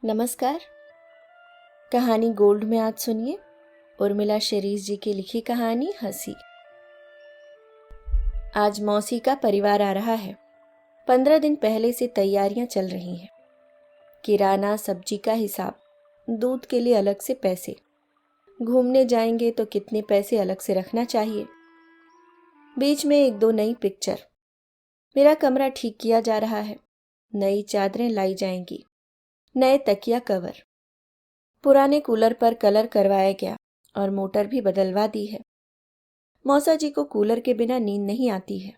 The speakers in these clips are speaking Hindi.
नमस्कार। कहानी गोल्ड में आज सुनिए उर्मिला शेरीज जी की लिखी कहानी हंसी। आज मौसी का परिवार आ रहा है। 15 दिन पहले से तैयारियां चल रही हैं। किराना, सब्जी का हिसाब, दूध के लिए अलग से पैसे, घूमने जाएंगे तो कितने पैसे अलग से रखना चाहिए। बीच में एक दो नई पिक्चर। मेरा कमरा ठीक किया जा रहा है। नई चादरें लाई जाएंगी, नए तकिया कवर, पुराने कूलर पर कलर करवाया गया और मोटर भी बदलवा दी है। मौसा जी को कूलर के बिना नींद नहीं आती है।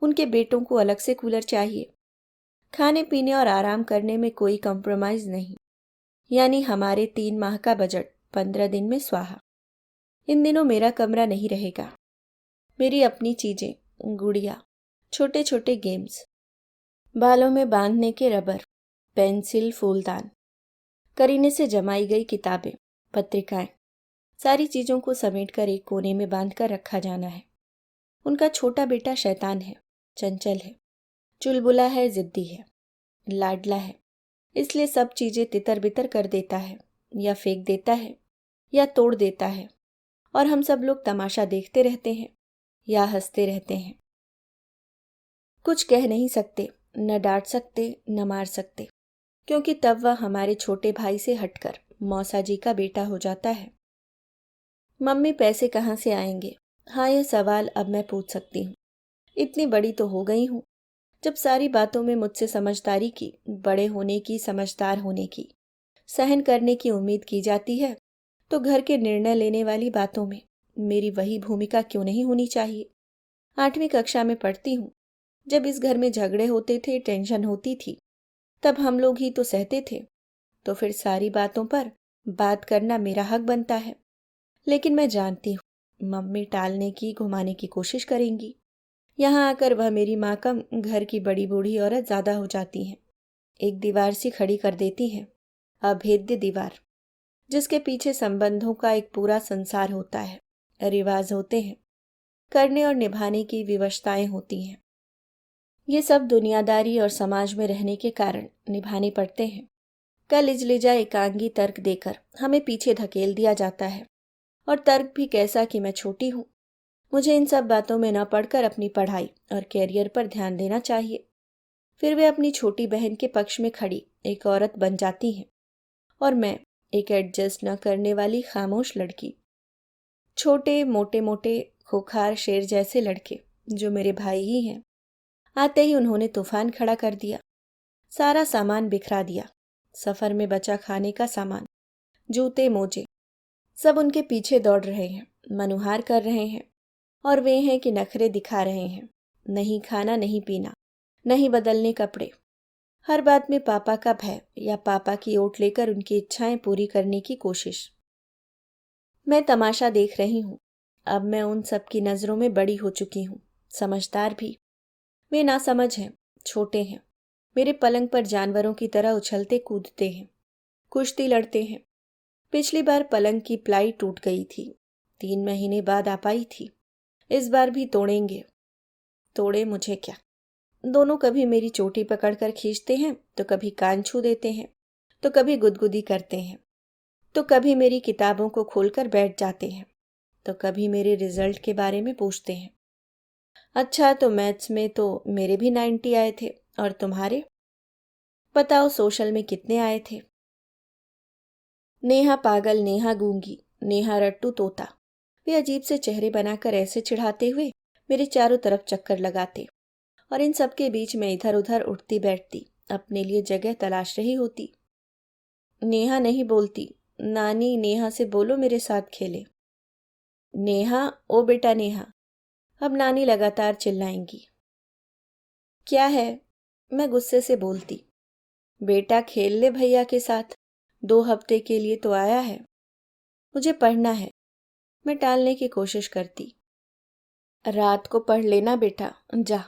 उनके बेटों को अलग से कूलर चाहिए। खाने पीने और आराम करने में कोई कॉम्प्रोमाइज नहीं। यानी हमारे 3 माह का बजट 15 दिन में स्वाहा। इन दिनों मेरा कमरा नहीं रहेगा। मेरी अपनी चीजें, गुड़िया, छोटे छोटे गेम्स, बालों में बांधने के रबर, पेंसिल, फूलदान, करीने से जमाई गई किताबें, पत्रिकाएं, सारी चीजों को समेटकर एक कोने में बांधकर रखा जाना है। उनका छोटा बेटा शैतान है, चंचल है, चुलबुला है, जिद्दी है, लाडला है, इसलिए सब चीजें तितर बितर कर देता है, या फेंक देता है, या तोड़ देता है, और हम सब लोग तमाशा देखते रहते हैं या हंसते रहते हैं। कुछ कह नहीं सकते, न डांट सकते, न मार सकते, क्योंकि तब वह हमारे छोटे भाई से हटकर मौसा जी का बेटा हो जाता है। मम्मी, पैसे कहाँ से आएंगे? हाँ, यह सवाल अब मैं पूछ सकती हूँ। इतनी बड़ी तो हो गई हूँ। जब सारी बातों में मुझसे समझदारी की, बड़े होने की, समझदार होने की, सहन करने की उम्मीद की जाती है, तो घर के निर्णय लेने वाली बातों में मेरी वही भूमिका क्यों नहीं होनी चाहिए? 8वीं कक्षा में पढ़ती हूँ। जब इस घर में झगड़े होते थे, टेंशन होती थी, तब हम लोग ही तो सहते थे। तो फिर सारी बातों पर बात करना मेरा हक बनता है। लेकिन मैं जानती हूँ मम्मी टालने की, घुमाने की कोशिश करेंगी। यहाँ आकर वह मेरी माँ कम घर की बड़ी बूढ़ी औरत ज्यादा हो जाती हैं। एक दीवार सी खड़ी कर देती हैं, अभेद्य दीवार, जिसके पीछे संबंधों का एक पूरा संसार होता है, रिवाज होते हैं, करने और निभाने की विवशताएं होती हैं। ये सब दुनियादारी और समाज में रहने के कारण निभाने पड़ते हैं। कल इजलिजा एकांगी तर्क देकर हमें पीछे धकेल दिया जाता है, और तर्क भी कैसा कि मैं छोटी हूँ। मुझे इन सब बातों में न पढ़कर अपनी पढ़ाई और कैरियर पर ध्यान देना चाहिए। फिर वे अपनी छोटी बहन के पक्ष में खड़ी एक औरत बन जाती हैं, और मैं एक एडजस्ट न करने वाली खामोश लड़की। छोटे मोटे मोटे खुखार शेर जैसे लड़के, जो मेरे भाई ही हैं, आते ही उन्होंने तूफान खड़ा कर दिया। सारा सामान बिखरा दिया। सफर में बचा खाने का सामान, जूते, मोजे, सब उनके पीछे दौड़ रहे हैं, मनुहार कर रहे हैं, और वे हैं कि नखरे दिखा रहे हैं। नहीं खाना, नहीं पीना, नहीं बदलने कपड़े। हर बात में पापा का भय या पापा की ओट लेकर उनकी इच्छाएं पूरी करने की कोशिश। मैं तमाशा देख रही हूँ। अब मैं उन सब की नजरों में बड़ी हो चुकी हूँ, समझदार भी। वे नासमझ हैं, छोटे हैं, मेरे पलंग पर जानवरों की तरह उछलते कूदते हैं, कुश्ती लड़ते हैं। पिछली बार पलंग की प्लाई टूट गई थी, 3 महीने बाद आ पाई थी। इस बार भी तोड़ेंगे। तोड़े मुझे क्या। दोनों कभी मेरी चोटी पकड़कर खींचते हैं, तो कभी कान छू देते हैं, तो कभी गुदगुदी करते हैं, तो कभी मेरी किताबों को खोलकर बैठ जाते हैं, तो कभी मेरे रिजल्ट के बारे में पूछते हैं। अच्छा, तो मैथ्स में तो मेरे भी 90 आए थे, और तुम्हारे? बताओ सोशल में कितने आए थे? नेहा पागल, नेहा गूंगी, नेहा रट्टू तोता, वे अजीब से चेहरे बनाकर ऐसे चिढ़ाते हुए मेरे चारों तरफ चक्कर लगाते, और इन सब के बीच में इधर उधर उठती बैठती, अपने लिए जगह तलाश रही होती। नेहा नहीं बोलती। नानी, नेहा से बोलो मेरे साथ खेले। नेहा, ओ बेटा नेहा। अब नानी लगातार चिल्लाएंगी। क्या है? मैं गुस्से से बोलती। बेटा खेल ले भैया के साथ, 2 हफ्ते के लिए तो आया है। मुझे पढ़ना है। मैं टालने की कोशिश करती। रात को पढ़ लेना बेटा, जा।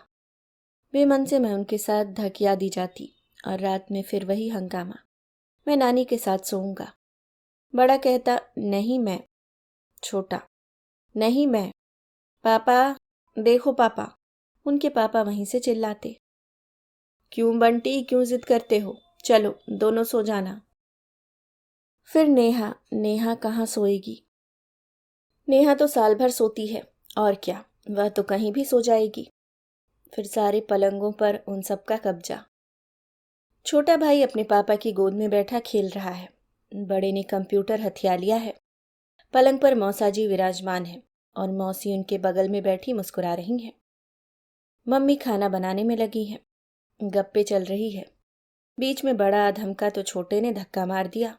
बेमन से मैं उनके साथ धकिया दी जाती, और रात में फिर वही हंगामा। मैं नानी के साथ सोऊंगा। बड़ा कहता, नहीं मैं। छोटा, नहीं मैं। पापा, देखो पापा। उनके पापा वहीं से चिल्लाते। क्यों बंटी, क्यों जिद करते हो? चलो दोनों सो जाना। फिर नेहा, नेहा कहाँ सोएगी? नेहा तो साल भर सोती है, और क्या, वह तो कहीं भी सो जाएगी। फिर सारे पलंगों पर उन सब का कब्जा। छोटा भाई अपने पापा की गोद में बैठा खेल रहा है। बड़े ने कंप्यूटर हथिया लिया है। पलंग पर मौसाजी विराजमान है और मौसी उनके बगल में बैठी मुस्कुरा रही हैं। मम्मी खाना बनाने में लगी हैं। गप्पे चल रही है। बीच में बड़ा धमका तो छोटे ने धक्का मार दिया।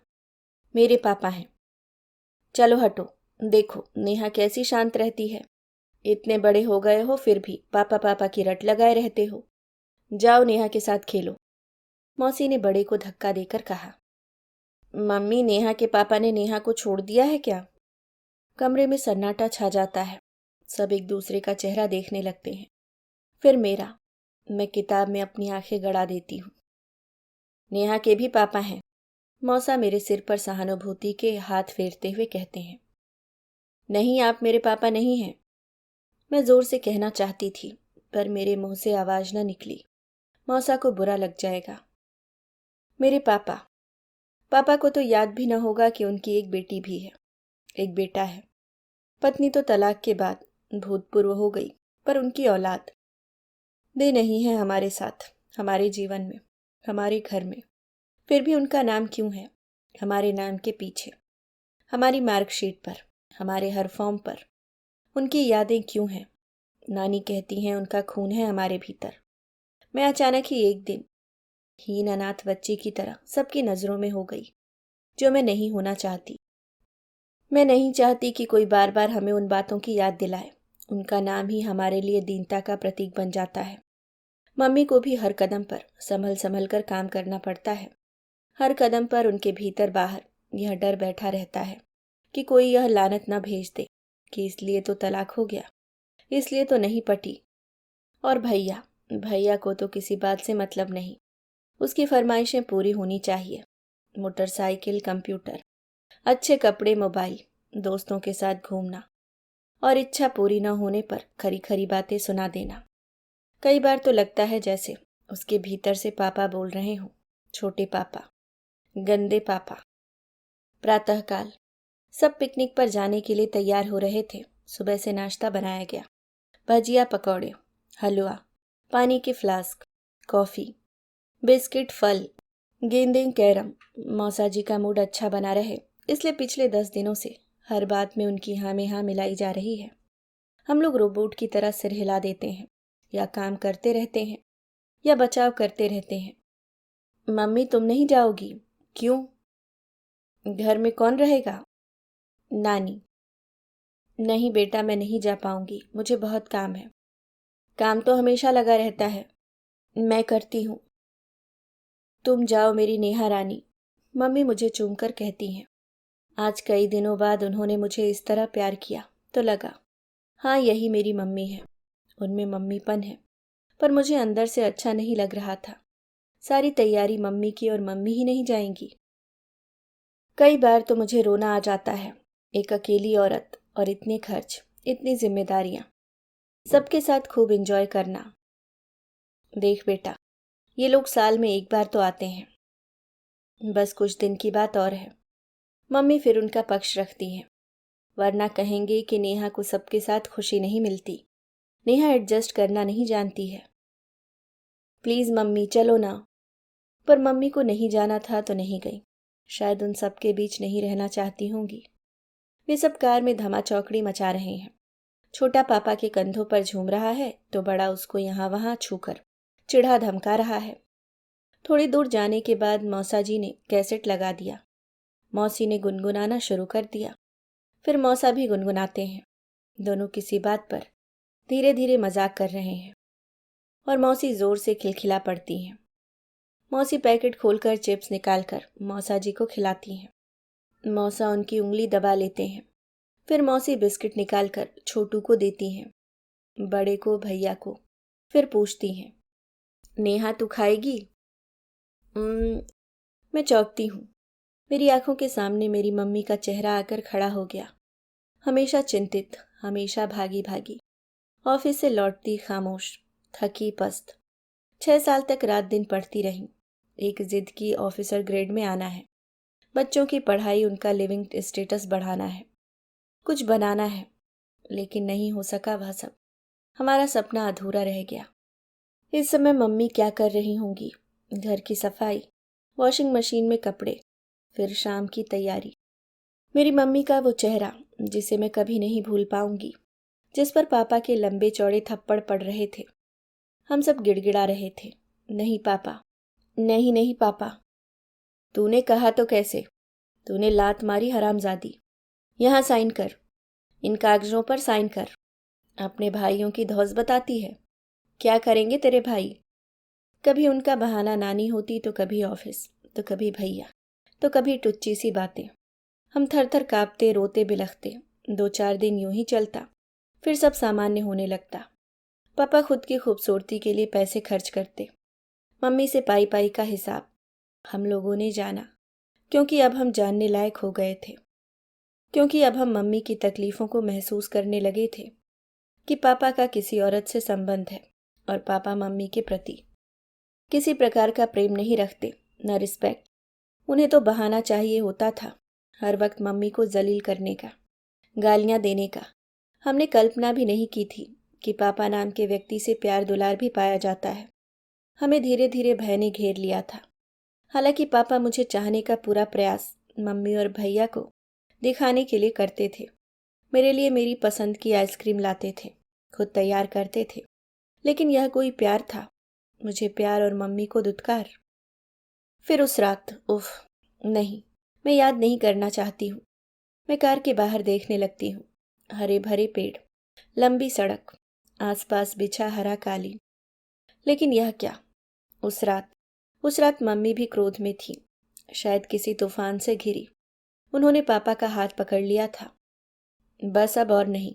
मेरे पापा हैं। चलो हटो, देखो नेहा कैसी शांत रहती है। इतने बड़े हो गए हो फिर भी पापा पापा की रट लगाए रहते हो। जाओ नेहा के साथ खेलो। मौसी ने बड़े को धक्का देकर कहा। मम्मी, नेहा के पापा ने नेहा को छोड़ दिया है क्या? कमरे में सन्नाटा छा जाता है। सब एक दूसरे का चेहरा देखने लगते हैं। फिर मेरा। मैं किताब में अपनी आंखें गड़ा देती हूँ। नेहा के भी पापा हैं। मौसा मेरे सिर पर सहानुभूति के हाथ फेरते हुए कहते हैं। नहीं, आप मेरे पापा नहीं हैं। मैं जोर से कहना चाहती थी, पर मेरे मुंह से आवाज न निकली। मौसा को बुरा लग जाएगा। मेरे पापा। पापा को तो याद भी न होगा कि उनकी एक बेटी भी है, एक बेटा है। पत्नी तो तलाक के बाद भूतपूर्व हो गई, पर उनकी औलाद वे नहीं है हमारे साथ, हमारे जीवन में, हमारे घर में। फिर भी उनका नाम क्यों है हमारे नाम के पीछे, हमारी मार्कशीट पर, हमारे हर फॉर्म पर? उनकी यादें क्यों हैं? नानी कहती हैं उनका खून है हमारे भीतर। मैं अचानक ही एक दिन हीन अनाथ बच्ची की तरह सबकी नजरों में हो गई, जो मैं नहीं होना चाहती। मैं नहीं चाहती कि कोई बार बार हमें उन बातों की याद दिलाए। उनका नाम ही हमारे लिए दीनता का प्रतीक बन जाता है। मम्मी को भी हर कदम पर संभल संभल कर काम करना पड़ता है। हर कदम पर उनके भीतर बाहर यह डर बैठा रहता है कि कोई यह लानत न भेज दे कि इसलिए तो तलाक हो गया, इसलिए तो नहीं पटी। और भैया, भैया को तो किसी बात से मतलब नहीं। उसकी फरमाइशें पूरी होनी चाहिए। मोटरसाइकिल, कंप्यूटर, अच्छे कपड़े, मोबाइल, दोस्तों के साथ घूमना, और इच्छा पूरी न होने पर खरी खरी बातें सुना देना। कई बार तो लगता है जैसे उसके भीतर से पापा बोल रहे हों, छोटे पापा, गंदे पापा। प्रातःकाल सब पिकनिक पर जाने के लिए तैयार हो रहे थे। सुबह से नाश्ता बनाया गया। भजिया, पकौड़े, हलवा, पानी के फ्लास्क, कॉफ़ी, बिस्किट, फल, गेंदें, कैरम। मौसा जी का मूड अच्छा बना रहे इसलिए पिछले 10 दिनों से हर बात में उनकी हाँ में हाँ मिलाई जा रही है। हम लोग रोबोट की तरह सिर हिला देते हैं, या काम करते रहते हैं, या बचाव करते रहते हैं। मम्मी, तुम नहीं जाओगी? क्यों? घर में कौन रहेगा? नानी। नहीं बेटा, मैं नहीं जा पाऊंगी, मुझे बहुत काम है। काम तो हमेशा लगा रहता है, मैं करती हूँ। तुम जाओ मेरी नेहा रानी, मम्मी मुझे चूमकर कहती हैं। आज कई दिनों बाद उन्होंने मुझे इस तरह प्यार किया तो लगा, हाँ यही मेरी मम्मी है। उनमें मम्मीपन है, पर मुझे अंदर से अच्छा नहीं लग रहा था। सारी तैयारी मम्मी की और मम्मी ही नहीं जाएंगी। कई बार तो मुझे रोना आ जाता है। एक अकेली औरत और इतने खर्च, इतनी जिम्मेदारियां, सबके साथ खूब एंजॉय करना। देख बेटा, ये लोग साल में एक बार तो आते हैं, बस कुछ दिन की बात और है। मम्मी फिर उनका पक्ष रखती हैं, वरना कहेंगे कि नेहा को सबके साथ खुशी नहीं मिलती, नेहा एडजस्ट करना नहीं जानती है। प्लीज मम्मी चलो ना। पर मम्मी को नहीं जाना था तो नहीं गई। शायद उन सबके बीच नहीं रहना चाहती होंगी। वे सब कार में धमाचौकड़ी मचा रहे हैं। छोटा पापा के कंधों पर झूम रहा है तो बड़ा उसको यहाँ वहाँ छूकर चिढ़ा धमका रहा है। थोड़ी दूर जाने के बाद मौसा जी ने कैसेट लगा दिया। मौसी ने गुनगुनाना शुरू कर दिया। फिर मौसा भी गुनगुनाते हैं। दोनों किसी बात पर धीरे धीरे मजाक कर रहे हैं और मौसी जोर से खिलखिला पड़ती हैं। मौसी पैकेट खोलकर चिप्स निकालकर मौसा जी को खिलाती हैं। मौसा उनकी उंगली दबा लेते हैं। फिर मौसी बिस्किट निकालकर छोटू को देती हैं, बड़े को, भैया को। फिर पूछती हैं, नेहा तू खाएगी? मैं चौंकती हूँ। मेरी आंखों के सामने मेरी मम्मी का चेहरा आकर खड़ा हो गया। हमेशा चिंतित, हमेशा भागी भागी, ऑफिस से लौटती खामोश, थकी पस्त। 6 साल तक रात दिन पढ़ती रही। एक जिद की ऑफिसर ग्रेड में आना है। बच्चों की पढ़ाई, उनका लिविंग स्टेटस बढ़ाना है, कुछ बनाना है, लेकिन नहीं हो सका वह सब। हमारा सपना अधूरा रह गया। इस समय मम्मी क्या कर रही होंगी? घर की सफाई, वॉशिंग मशीन में कपड़े, फिर शाम की तैयारी। मेरी मम्मी का वो चेहरा जिसे मैं कभी नहीं भूल पाऊंगी, जिस पर पापा के लंबे चौड़े थप्पड़ पड़ रहे थे। हम सब गिड़गिड़ा रहे थे, नहीं पापा, नहीं नहीं पापा। तूने कहा तो कैसे? तूने लात मारी हरामजादी। यहाँ साइन कर, इन कागजों पर साइन कर। अपने भाइयों की धौस बताती है। क्या करेंगे तेरे भाई? कभी उनका बहाना नानी होती, तो कभी ऑफिस, तो कभी भैया, तो कभी टुच्ची सी बातें। हम थर थर कांपते, रोते बिलखते। 2-4 दिन यूं ही चलता, फिर सब सामान्य होने लगता। पापा खुद की खूबसूरती के लिए पैसे खर्च करते, मम्मी से पाई पाई का हिसाब। हम लोगों ने जाना, क्योंकि अब हम जानने लायक हो गए थे, क्योंकि अब हम मम्मी की तकलीफ़ों को महसूस करने लगे थे कि पापा का किसी औरत से संबंध है और पापा मम्मी के प्रति किसी प्रकार का प्रेम नहीं रखते, न रिस्पेक्ट। उन्हें तो बहाना चाहिए होता था, हर वक्त मम्मी को जलील करने का, गालियां देने का। हमने कल्पना भी नहीं की थी कि पापा नाम के व्यक्ति से प्यार दुलार भी पाया जाता है। हमें धीरे धीरे भय ने घेर लिया था। हालांकि पापा मुझे चाहने का पूरा प्रयास मम्मी और भैया को दिखाने के लिए करते थे। मेरे लिए मेरी पसंद की आइसक्रीम लाते थे, खुद तैयार करते थे। लेकिन यह कोई प्यार था? मुझे प्यार और मम्मी को दुत्कार। फिर उस रात, उफ, नहीं, मैं याद नहीं करना चाहती हूँ। मैं कार के बाहर देखने लगती हूँ। हरे भरे पेड़, लंबी सड़क, आसपास बिछा हरा कालीन। लेकिन यह क्या? उस रात मम्मी भी क्रोध में थी, शायद किसी तूफान से घिरी। उन्होंने पापा का हाथ पकड़ लिया था। बस अब और नहीं,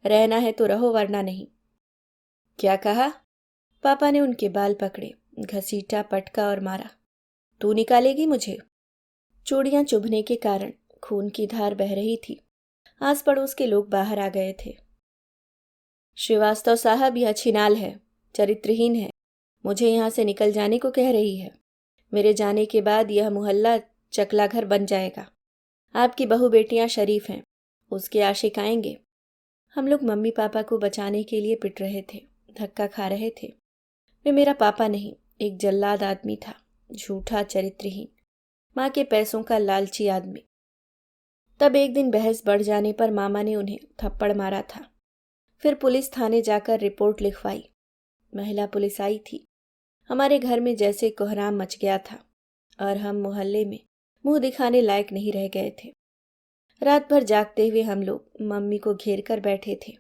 रहना है तो रहो, वरना नहीं। क्या कहा? पापा ने उनके बाल पकड़े, घसीटा, पटका और मारा। तू निकालेगी मुझे? चूड़ियां चुभने के कारण खून की धार बह रही थी। आस पड़ोस के लोग बाहर आ गए थे। श्रीवास्तव साहब, यह छिनाल है, चरित्रहीन है, मुझे यहाँ से निकल जाने को कह रही है। मेरे जाने के बाद यह मोहल्ला चकला घर बन जाएगा। आपकी बहू बेटियां शरीफ हैं, उसके आशिक आएंगे। हम लोग मम्मी पापा को बचाने के लिए पिट रहे थे, धक्का खा रहे थे। वे मेरा पापा नहीं, एक जल्लाद आदमी था, झूठा, चरित्रहीन, माँ के पैसों का लालची आदमी। तब एक दिन बहस बढ़ जाने पर मामा ने उन्हें थप्पड़ मारा था। फिर पुलिस थाने जाकर रिपोर्ट लिखवाई। महिला पुलिस आई थी। हमारे घर में जैसे कोहराम मच गया था और हम मोहल्ले में मुंह दिखाने लायक नहीं रह गए थे। रात भर जागते हुए हम लोग मम्मी को घेर कर बैठे थे।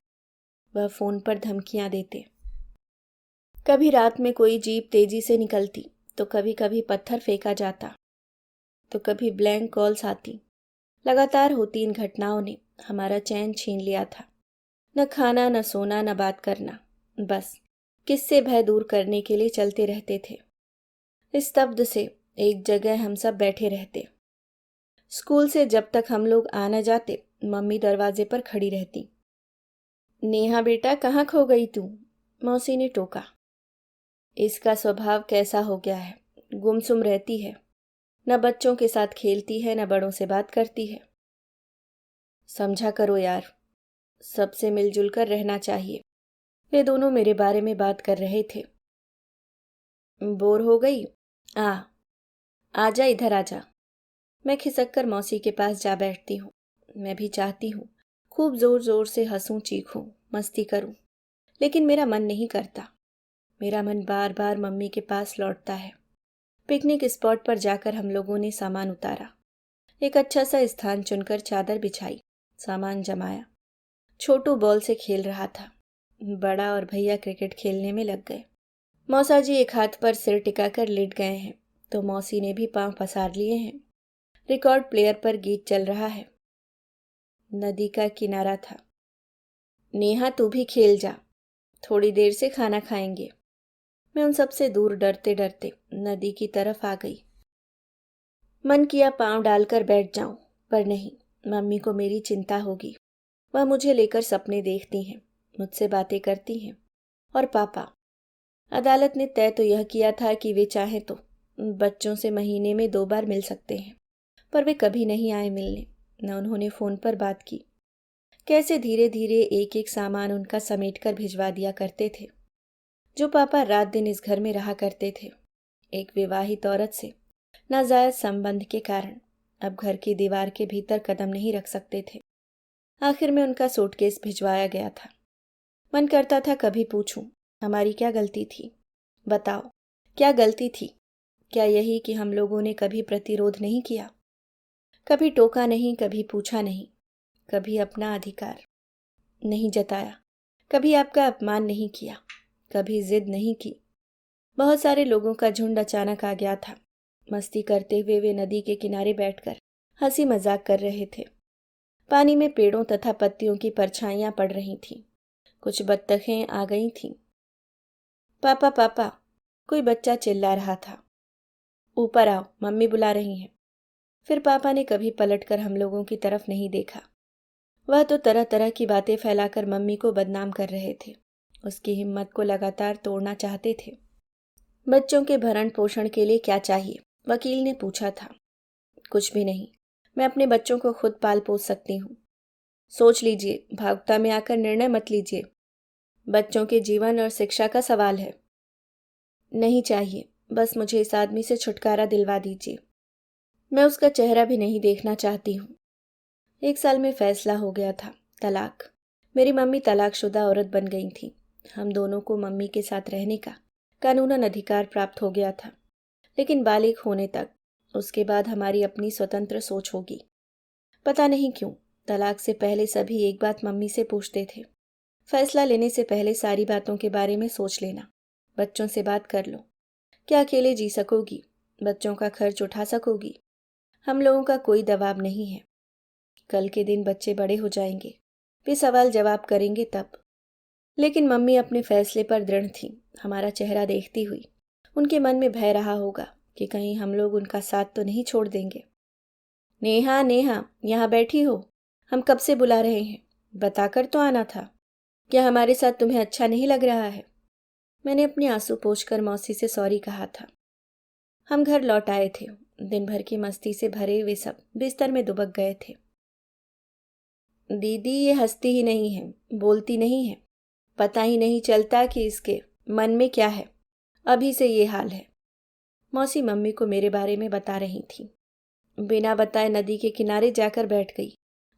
वह फोन पर धमकियां देते। कभी रात में कोई जीप तेजी से निकलती, तो कभी कभी पत्थर फेंका जाता, तो कभी ब्लैंक कॉल्स आती। लगातार होती इन घटनाओं ने हमारा चैन छीन लिया था। न खाना, न सोना, न बात करना, बस किससे भय दूर करने के लिए चलते रहते थे। इस स्तब्ध से एक जगह हम सब बैठे रहते। स्कूल से जब तक हम लोग आ न जाते, मम्मी दरवाजे पर खड़ी रहती। नेहा बेटा, कहाँ खो गई तू? मौसी ने टोका। इसका स्वभाव कैसा हो गया है, गुमसुम रहती है, न बच्चों के साथ खेलती है, न बड़ों से बात करती है। समझा करो यार, सबसे मिलजुल कर रहना चाहिए। वे दोनों मेरे बारे में बात कर रहे थे। बोर हो गई? आजा, इधर आजा। मैं खिसक कर मौसी के पास जा बैठती हूँ। मैं भी चाहती हूँ खूब जोर जोर से हंसूं, चीखूं, मस्ती करूं, लेकिन मेरा मन नहीं करता। मेरा मन बार बार मम्मी के पास लौटता है। पिकनिक स्पॉट पर जाकर हम लोगों ने सामान उतारा। एक अच्छा सा स्थान चुनकर चादर बिछाई, सामान जमाया। छोटू बॉल से खेल रहा था, बड़ा और भैया क्रिकेट खेलने में लग गए। मौसा जी एक हाथ पर सिर टिकाकर लेट गए हैं, तो मौसी ने भी पांव पसार लिए हैं। रिकॉर्ड प्लेयर पर गीत चल रहा है। नदी का किनारा था। नेहा, तू भी खेल जा, थोड़ी देर से खाना खाएंगे। मैं उन सबसे दूर डरते डरते नदी की तरफ आ गई। मन किया पांव डालकर बैठ जाऊं, पर नहीं, मम्मी को मेरी चिंता होगी। वह मुझे लेकर सपने देखती हैं, मुझसे बातें करती हैं। और पापा, अदालत ने तय तो यह किया था कि वे चाहें तो बच्चों से महीने में 2 बार मिल सकते हैं, पर वे कभी नहीं आए मिलने, न उन्होंने फ़ोन पर बात की। कैसे धीरे धीरे एक एक सामान उनका समेट कर भिजवा दिया करते थे। जो पापा रात दिन इस घर में रहा करते थे, एक विवाहित औरत से नाजायज संबंध के कारण अब घर की दीवार के भीतर कदम नहीं रख सकते थे। आखिर में उनका सूटकेस भिजवाया गया था। मन करता था कभी पूछूं, हमारी क्या गलती थी? बताओ, क्या गलती थी? क्या यही कि हम लोगों ने कभी प्रतिरोध नहीं किया, कभी टोका नहीं, कभी पूछा नहीं, कभी अपना अधिकार नहीं जताया, कभी आपका अपमान नहीं किया, कभी जिद नहीं की। बहुत सारे लोगों का झुंड अचानक आ गया था। मस्ती करते हुए वे नदी के किनारे बैठकर हंसी मजाक कर रहे थे। पानी में पेड़ों तथा पत्तियों की परछाइयां पड़ रही थीं। कुछ बत्तखें आ गई थीं। पापा पापा, कोई बच्चा चिल्ला रहा था। ऊपर आओ, मम्मी बुला रही हैं। फिर पापा ने कभी पलटकर हम लोगों की तरफ नहीं देखा। वह तो तरह तरह की बातें फैलाकर मम्मी को बदनाम कर रहे थे। उसकी हिम्मत को लगातार तोड़ना चाहते थे। बच्चों के भरण पोषण के लिए क्या चाहिए? वकील ने पूछा था। कुछ भी नहीं, मैं अपने बच्चों को खुद पाल पोस सकती हूँ। सोच लीजिए, भावुकता में आकर निर्णय मत लीजिए। बच्चों के जीवन और शिक्षा का सवाल है। नहीं चाहिए, बस मुझे इस आदमी से छुटकारा दिलवा दीजिए। मैं उसका चेहरा भी नहीं देखना चाहती हूँ। 1 साल में फैसला हो गया था, तलाक। मेरी मम्मी तलाकशुदा औरत बन गई थी। हम दोनों को मम्मी के साथ रहने का कानूनन अधिकार प्राप्त हो गया था, लेकिन बालिग होने तक। उसके बाद हमारी अपनी स्वतंत्र सोच होगी। पता नहीं क्यों तलाक से पहले सभी एक बात मम्मी से पूछते थे। फैसला लेने से पहले सारी बातों के बारे में सोच लेना। बच्चों से बात कर लो। क्या अकेले जी सकोगी? बच्चों का खर्च उठा सकोगी? हम लोगों का कोई दबाव नहीं है। कल के दिन बच्चे बड़े हो जाएंगे, वे सवाल जवाब करेंगे तब। लेकिन मम्मी अपने फैसले पर दृढ़ थी। हमारा चेहरा देखती हुई उनके मन में भय रहा होगा कि कहीं हम लोग उनका साथ तो नहीं छोड़ देंगे। नेहा नेहा, यहाँ बैठी हो? हम कब से बुला रहे हैं, बताकर तो आना था। क्या हमारे साथ तुम्हें अच्छा नहीं लग रहा है? मैंने अपने आंसू पोंछकर मौसी से सॉरी कहा था। हम घर लौट आए थे। दिन भर की मस्ती से भरे वे सब बिस्तर में दुबक गए थे। दीदी, ये हंसती ही नहीं है, बोलती नहीं है, पता ही नहीं चलता कि इसके मन में क्या है। अभी से ये हाल है। मौसी मम्मी को मेरे बारे में बता रही थी। बिना बताए नदी के किनारे जाकर बैठ गई।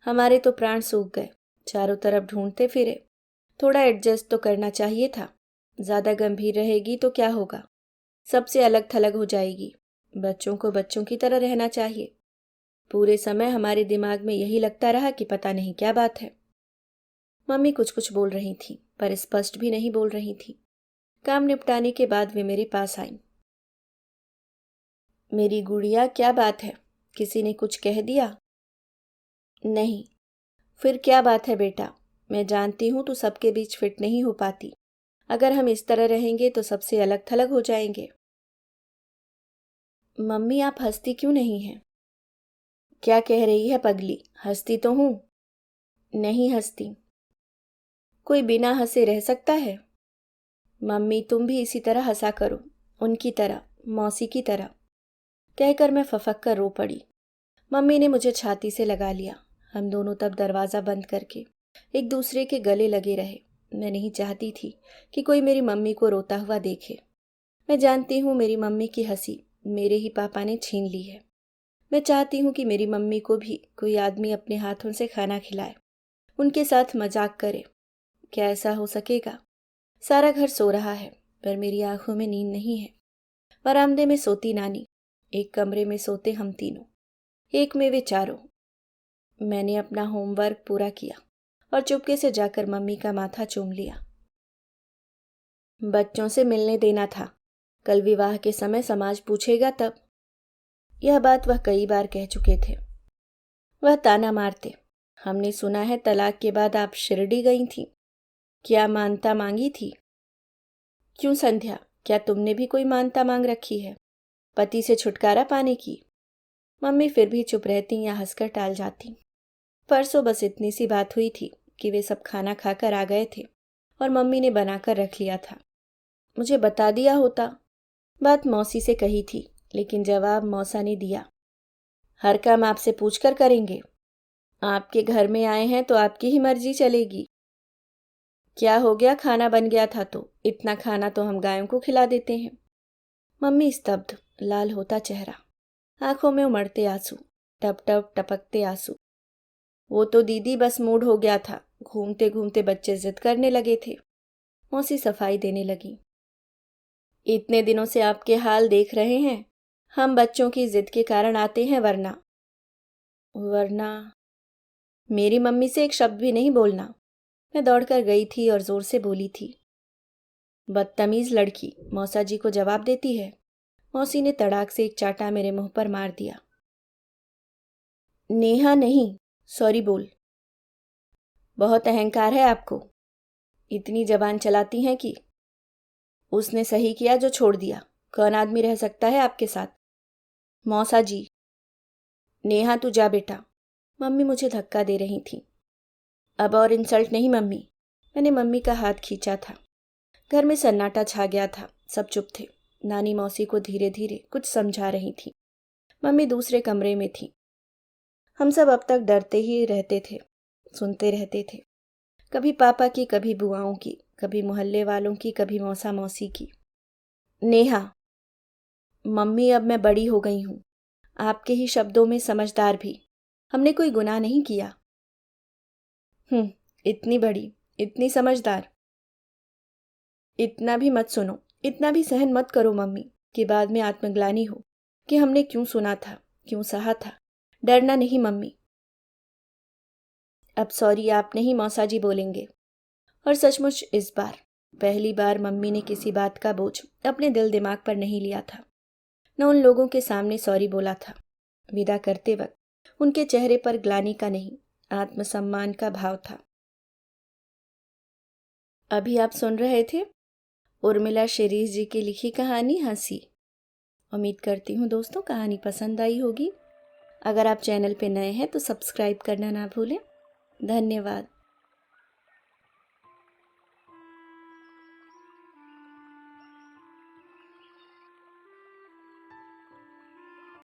हमारे तो प्राण सूख गए। चारों तरफ ढूंढते फिरे। थोड़ा एडजस्ट तो करना चाहिए था। ज्यादा गंभीर रहेगी तो क्या होगा? सबसे अलग थलग हो जाएगी। बच्चों को बच्चों की तरह रहना चाहिए। पूरे समय हमारे दिमाग में यही लगता रहा कि पता नहीं क्या बात है। मम्मी कुछ कुछ बोल रही थी, पर स्पष्ट भी नहीं बोल रही थी। काम निपटाने के बाद वे मेरे पास आईं। मेरी गुड़िया, क्या बात है? किसी ने कुछ कह दिया? नहीं। फिर क्या बात है बेटा? मैं जानती हूँ तू सबके बीच फिट नहीं हो पाती। अगर हम इस तरह रहेंगे तो सबसे अलग थलग हो जाएंगे। मम्मी, आप हंसती क्यों नहीं हैं? क्या कह रही है पगली? हंसती तो हूं। नहीं हंसती। कोई बिना हंसे रह सकता है? मम्मी, तुम भी इसी तरह हंसा करो, उनकी तरह, मौसी की तरह। कहकर मैं फफक कर रो पड़ी। मम्मी ने मुझे छाती से लगा लिया। हम दोनों तब दरवाज़ा बंद करके एक दूसरे के गले लगे रहे। मैं नहीं चाहती थी कि कोई मेरी मम्मी को रोता हुआ देखे। मैं जानती हूँ मेरी मम्मी की हंसी मेरे ही पापा ने छीन ली है। मैं चाहती हूँ कि मेरी मम्मी को भी कोई आदमी अपने हाथों से खाना खिलाए, उनके साथ मजाक करे। क्या ऐसा हो सकेगा? सारा घर सो रहा है, पर मेरी आंखों में नींद नहीं है। बरामदे में सोती नानी, एक कमरे में सोते हम तीनों, एक में वे चारों। मैंने अपना होमवर्क पूरा किया और चुपके से जाकर मम्मी का माथा चूम लिया। बच्चों से मिलने देना था, कल विवाह के समय समाज पूछेगा तब। यह बात वह कई बार कह चुके थे। वह ताना मारते, हमने सुना है तलाक के बाद आप शिरडी गई थी, क्या मानता मांगी थी? क्यों संध्या, क्या तुमने भी कोई मानता मांग रखी है, पति से छुटकारा पाने की? मम्मी फिर भी चुप रहती या हंसकर टाल जाती। परसों बस इतनी सी बात हुई थी कि वे सब खाना खाकर आ गए थे और मम्मी ने बनाकर रख लिया था। मुझे बता दिया होता। बात मौसी से कही थी, लेकिन जवाब मौसा ने दिया। हर काम आपसे पूछकर करेंगे। आपके घर में आए हैं तो आपकी ही मर्जी चलेगी। क्या हो गया, खाना बन गया था तो इतना खाना तो हम गायों को खिला देते हैं। मम्मी स्तब्ध, लाल होता चेहरा, आंखों में उमड़ते आंसू, टप टप टपकते आंसू। वो तो दीदी बस मूड हो गया था, घूमते घूमते बच्चे जिद करने लगे थे। मौसी सफाई देने लगी। इतने दिनों से आपके हाल देख रहे हैं, हम बच्चों की जिद के कारण आते हैं, वरना वरना मेरी मम्मी से एक शब्द भी नहीं बोलना। मैं दौड़कर गई थी और जोर से बोली थी। बदतमीज लड़की, मौसा जी को जवाब देती है। मौसी ने तड़ाक से एक चाटा मेरे मुंह पर मार दिया। नेहा नहीं, सॉरी बोल। बहुत अहंकार है आपको, इतनी जबान चलाती हैं कि। उसने सही किया जो छोड़ दिया, कौन आदमी रह सकता है आपके साथ। मौसा जी। नेहा तू जा बेटा। मम्मी मुझे धक्का दे रही थी। अब और इंसल्ट नहीं मम्मी। मैंने मम्मी का हाथ खींचा था। घर में सन्नाटा छा गया था, सब चुप थे। नानी मौसी को धीरे धीरे कुछ समझा रही थी। मम्मी दूसरे कमरे में थी। हम सब अब तक डरते ही रहते थे, सुनते रहते थे। कभी पापा की, कभी बुआओं की, कभी मोहल्ले वालों की, कभी मौसा मौसी की। नेहा। मम्मी अब मैं बड़ी हो गई हूं, आपके ही शब्दों में समझदार भी। हमने कोई गुनाह नहीं किया। इतनी बड़ी, इतनी समझदार। इतना भी मत सुनो, इतना भी सहन मत करो मम्मी, कि बाद में आत्मग्लानि हो कि हमने क्यों सुना था, क्यों सहा था। डरना नहीं मम्मी। अब सॉरी आप नहीं मौसा जी बोलेंगे। और सचमुच इस बार, पहली बार मम्मी ने किसी बात का बोझ अपने दिल दिमाग पर नहीं लिया था। न उन लोगों के सामने सॉरी बोला था। विदा करते वक्त उनके चेहरे पर ग्लानि का नहीं, आत्मसम्मान का भाव था। अभी आप सुन रहे थे उर्मिला शिरीष जी की लिखी कहानी हंसी। उम्मीद करती हूँ दोस्तों कहानी पसंद आई होगी। अगर आप चैनल पे नए हैं तो सब्सक्राइब करना ना भूलें। धन्यवाद।